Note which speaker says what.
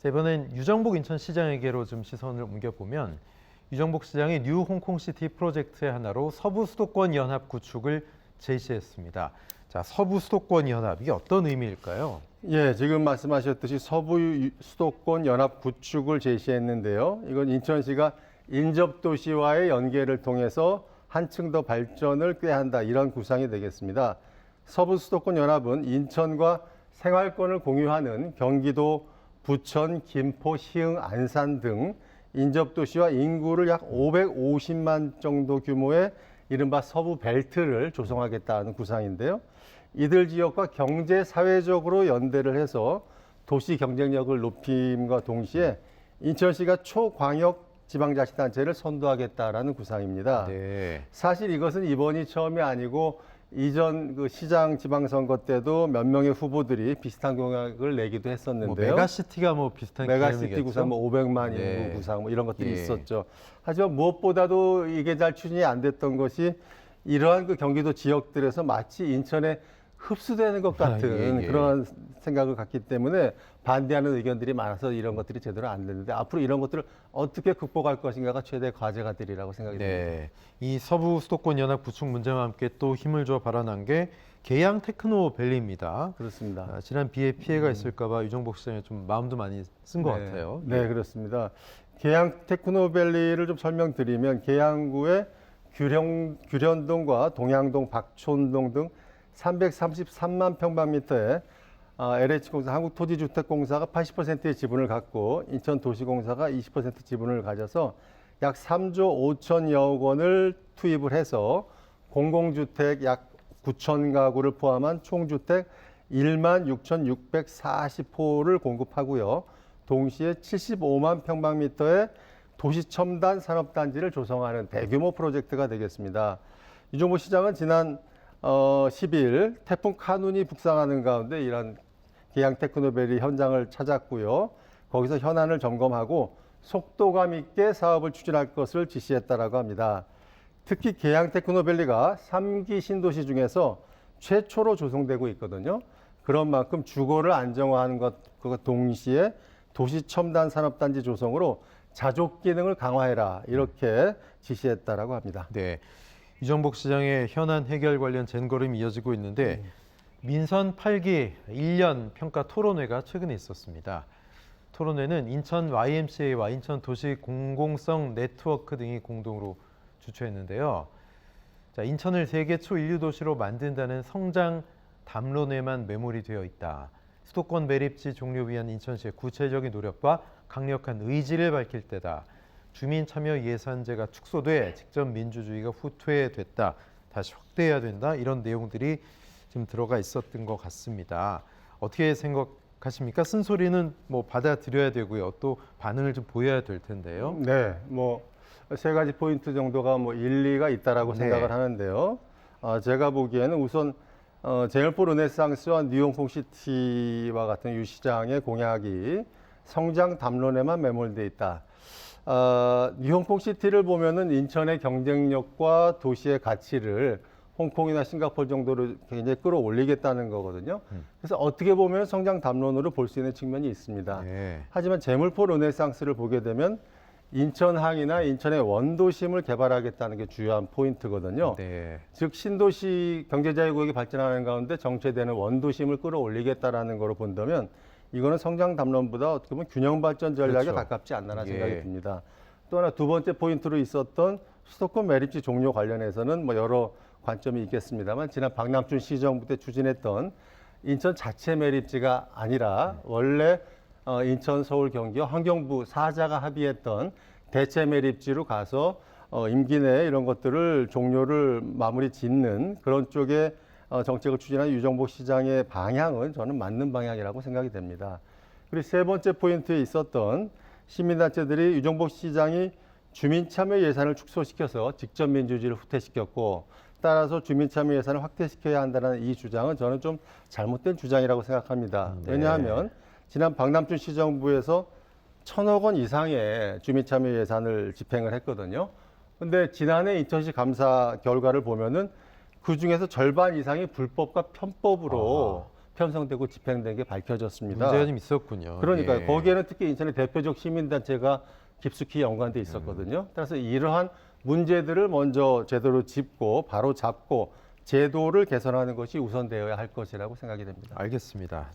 Speaker 1: 자, 이번엔 유정복 인천시장에게로 좀 시선을 옮겨보면 유정복 시장이 뉴 홍콩시티 프로젝트의 하나로 서부 수도권 연합 구축을 제시했습니다. 자, 서부 수도권 연합, 이게 어떤 의미일까요?
Speaker 2: 예, 지금 말씀하셨듯이 서부 수도권 연합 구축을 제시했는데요. 이건 인천시가 인접도시와의 연계를 통해서 한층 더 발전을 꾀한다, 이런 구상이 되겠습니다. 서부 수도권 연합은 인천과 생활권을 공유하는 경기도, 부천, 김포, 시흥, 안산 등 인접도시와 인구를 약 550만 정도 규모의 이른바 서부 벨트를 조성하겠다는 구상인데요. 이들 지역과 경제, 사회적으로 연대를 해서 도시 경쟁력을 높임과 동시에 인천시가 초광역 지방자치단체를 선도하겠다라는 구상입니다.
Speaker 1: 네.
Speaker 2: 사실 이것은 이번이 처음이 아니고 이전 그 시장 지방선거 때도 몇 명의 후보들이 비슷한 공약을 내기도 했었는데요.
Speaker 1: 메가시티가 비슷한
Speaker 2: 메가시티
Speaker 1: 개념이겠죠?
Speaker 2: 구상, 500만 인구
Speaker 1: 네.
Speaker 2: 구상 이런 것들이
Speaker 1: 예.
Speaker 2: 있었죠. 하지만 무엇보다도 이게 잘 추진이 안 됐던 것이 이러한 그 경기도 지역들에서 마치 인천에 흡수되는 것 같은
Speaker 1: 예.
Speaker 2: 그런 생각을 갖기 때문에 반대하는 의견들이 많아서 이런 것들이 제대로 안 됐는데 앞으로 이런 것들을 어떻게 극복할 것인가가 최대 과제가 되리라고 생각이 듭니다.
Speaker 1: 네. 이 서부 수도권 연합 구축 문제와 함께 또 힘을 줘 발언한 게 계양 테크노밸리입니다.
Speaker 2: 그렇습니다.
Speaker 1: 지난 비에 피해가 있을까봐 유정복 시장이 좀 마음도 많이 쓴 것 같아요.
Speaker 2: 네, 그렇습니다. 계양 테크노밸리를 좀 설명드리면 계양구의 규련동과 동양동, 박촌동 등 333만 평방미터에 LH공사, 한국토지주택공사가 80%의 지분을 갖고 인천도시공사가 20% 지분을 가져서 약 3조 5천여억 원을 투입을 해서 공공주택 약 9천 가구를 포함한 총주택 1만 6,640호를 공급하고요. 동시에 75만 평방미터의 도시첨단 산업단지를 조성하는 대규모 프로젝트가 되겠습니다. 유정복 시장은 지난 12일 태풍 카눈이 북상하는 가운데 이런 계양 테크노밸리 현장을 찾았고요. 거기서 현안을 점검하고 속도감 있게 사업을 추진할 것을 지시했다라고 합니다. 특히 계양 테크노밸리가 3기 신도시 중에서 최초로 조성되고 있거든요. 그런 만큼 주거를 안정화하는 것과 동시에 도시 첨단 산업단지 조성으로 자족 기능을 강화해라, 이렇게 지시했다라고 합니다.
Speaker 1: 네. 유정복 시장의 현안 해결 관련 쟁걸음이 이어지고 있는데 민선 8기 1년 평가 토론회가 최근에 있었습니다. 토론회는 인천 YMCA와 인천 도시 공공성 네트워크 등이 공동으로 주최했는데요. 자, 인천을 세계 초인류 도시로 만든다는 성장 담론에만 매몰이 되어 있다. 수도권 매립지 종료 위한 인천시의 구체적인 노력과 강력한 의지를 밝힐 때다. 주민 참여 예산제가 축소돼 직접 민주주의가 후퇴됐다. 다시 확대해야 된다. 이런 내용들이 좀 들어가 있었던 것 같습니다. 어떻게 생각하십니까? 쓴소리는 받아들여야 되고요. 또 반응을 좀 보여야 될 텐데요.
Speaker 2: 네, 세 가지 포인트 정도가 일리가 있다라고
Speaker 1: 네.
Speaker 2: 생각을 하는데요. 제가 보기에는 우선 제일포 르네상스와 뉴홍콩시티와 같은 유 시장의 공약이 성장 담론에만 매몰돼 있다. 뉴홍콩시티를 보면은 인천의 경쟁력과 도시의 가치를 홍콩이나 싱가포르 정도로 굉장히 끌어올리겠다는 거거든요. 그래서 어떻게 보면 성장 담론으로 볼 수 있는 측면이 있습니다.
Speaker 1: 네.
Speaker 2: 하지만 제물포 르네상스를 보게 되면 인천항이나 인천의 원도심을 개발하겠다는 게 주요한 포인트거든요.
Speaker 1: 네.
Speaker 2: 즉 신도시 경제자유구역이 발전하는 가운데 정체되는 원도심을 끌어올리겠다라는 거로 본다면 이거는 성장 담론보다 어떻게 보면 균형 발전 전략에
Speaker 1: 그렇죠.
Speaker 2: 가깝지 않나라는
Speaker 1: 예.
Speaker 2: 생각이 듭니다. 또 하나 두 번째 포인트로 있었던 수도권 매립지 종료 관련해서는 여러 관점이 있겠습니다만 지난 박남춘 시정부 때 추진했던 인천 자체 매립지가 아니라 원래 인천, 서울, 경기, 환경부 사자가 합의했던 대체 매립지로 가서 임기 내에 이런 것들을 종료를 마무리 짓는 그런 쪽에 정책을 추진한 유정복 시장의 방향은 저는 맞는 방향이라고 생각이 됩니다. 그리고 세 번째 포인트에 있었던 시민단체들이 유정복 시장이 주민참여 예산을 축소시켜서 직접 민주주의를 후퇴시켰고 따라서 주민참여 예산을 확대시켜야 한다는 이 주장은 저는 좀 잘못된 주장이라고 생각합니다.
Speaker 1: 네.
Speaker 2: 왜냐하면 지난 박남춘 시정부에서 1,000억 원 이상의 주민참여 예산을 집행을 했거든요. 근데 지난해 인천시 감사 결과를 보면은 그 중에서 절반 이상이 불법과 편법으로 편성되고 집행된 게 밝혀졌습니다.
Speaker 1: 문제가 좀 있었군요.
Speaker 2: 그러니까
Speaker 1: 예.
Speaker 2: 거기에는 특히 인천의 대표적 시민단체가 깊숙이 연관돼 있었거든요. 따라서 이러한 문제들을 먼저 제대로 짚고 바로 잡고 제도를 개선하는 것이 우선되어야 할 것이라고 생각이 됩니다.
Speaker 1: 알겠습니다.